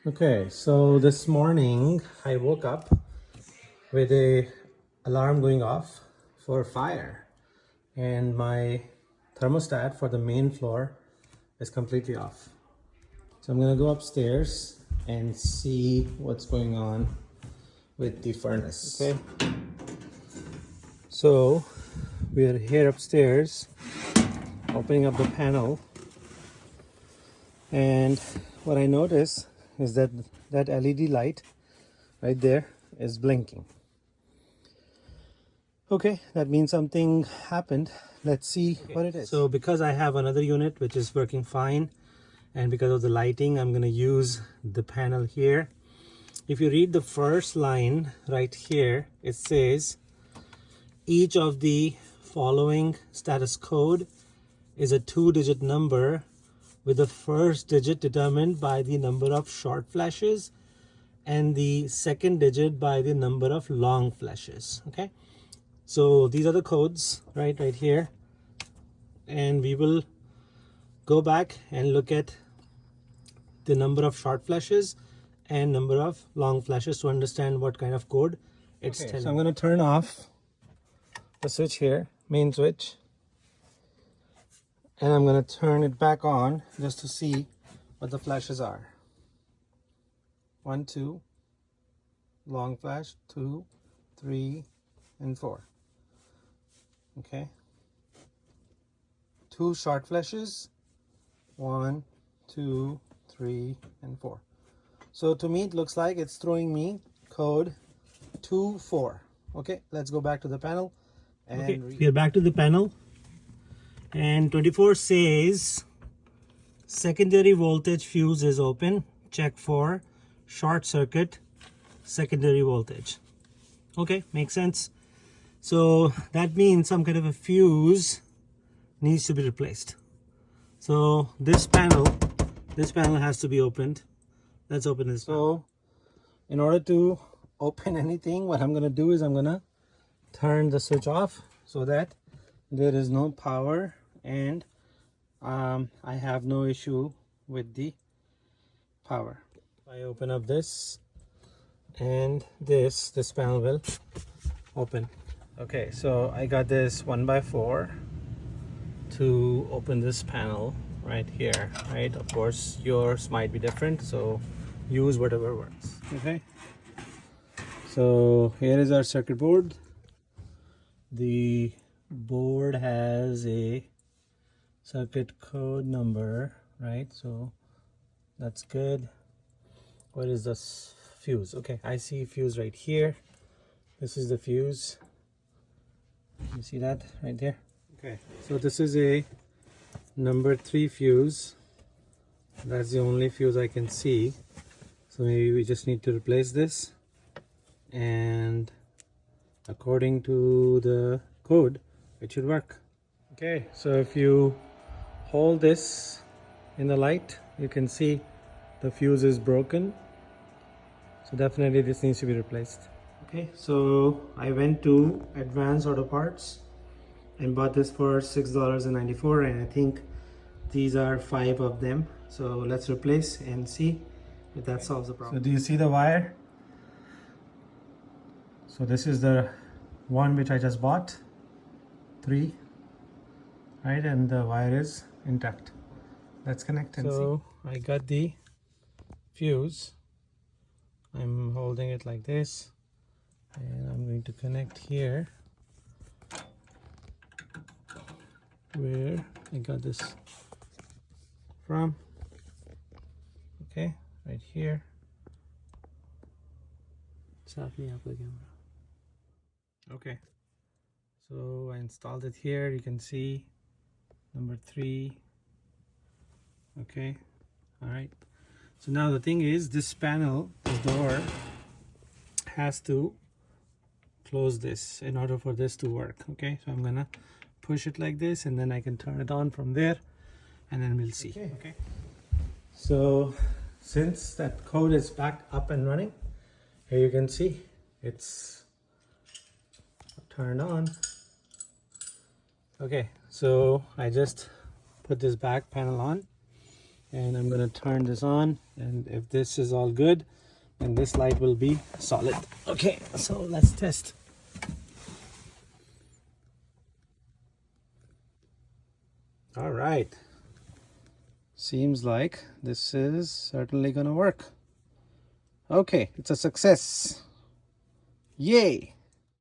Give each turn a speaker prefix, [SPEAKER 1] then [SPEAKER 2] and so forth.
[SPEAKER 1] Okay, so this morning I woke up with a alarm going off for fire, and my thermostat for the main floor is completely off. So I'm gonna go upstairs and see what's going on with the furnace. Okay, so we are here upstairs opening up the panel, and what I notice is that that LED light right there is blinking. Okay, that means something happened. Let's see what it is. So because I have another unit which is working fine, and because of the lighting, I'm going to use the panel here. If you read the first line right here, it says each of the following status code is a 2-digit number with the first digit determined by the number of short flashes and the second digit by the number of long flashes. Okay, so these are the codes right here, and we will go back and look at the number of short flashes and number of long flashes to understand what kind of code it's telling. So I'm going to turn off the switch here, main switch, and I'm going to turn it back on just to see what the flashes are. 1, 2, long flash, 2, 3, and 4. Okay. 2 short flashes, 1, 2, 3, and 4. So to me it looks like it's throwing me code 2, 4. Okay, let's go back to the panel and we are back to the panel, and 24 says secondary voltage fuse is open, check for short circuit secondary voltage. Okay, makes sense. So that means some kind of a fuse needs to be replaced. So this panel has to be opened. Let's open this. So in order to open anything, what I'm going to do is I'm going to turn the switch off so that there is no power, and I have no issue with the power. I open up this, and this panel will open. Okay, so I got this 1x4 to open this panel right here, right? Of course yours might be different, so use whatever works. Okay, so here is our circuit board. The board has a circuit code number, right? So that's good. What is this fuse? Okay, I see fuse right here. This is the fuse. You see that right there? Okay, so this is a number 3 fuse. That's the only fuse I can see. So maybe we just need to replace this, and according to the code it should work. Okay, so if you hold this in the light, you can see the fuse is broken. So definitely this needs to be replaced. Okay, so I went to Advanced Auto Parts and bought this for $6.94, and I think these are 5 of them. So let's replace and see if that solves the problem. So do you see the wire? So this is the one which I just bought, 3, right, and the wire is intact. Let's connect and see. So I got the fuse. I'm holding it like this, and I'm going to connect here where I got this from. Okay, right here. Okay, so I installed it here. You can see number 3. Okay, all right. So now the thing is, this panel, this door, has to close this in order for this to work. Okay, so I'm gonna push it like this, and then I can turn it on from there, and then we'll see. Okay. So since that code is back up and running, here you can see it's turned on. Okay, so I just put this back panel on, And I'm going to turn this on, and if this is all good, then this light will be solid. Okay, so let's test. All right, seems like this is certainly gonna work. Okay, it's a success. Yay!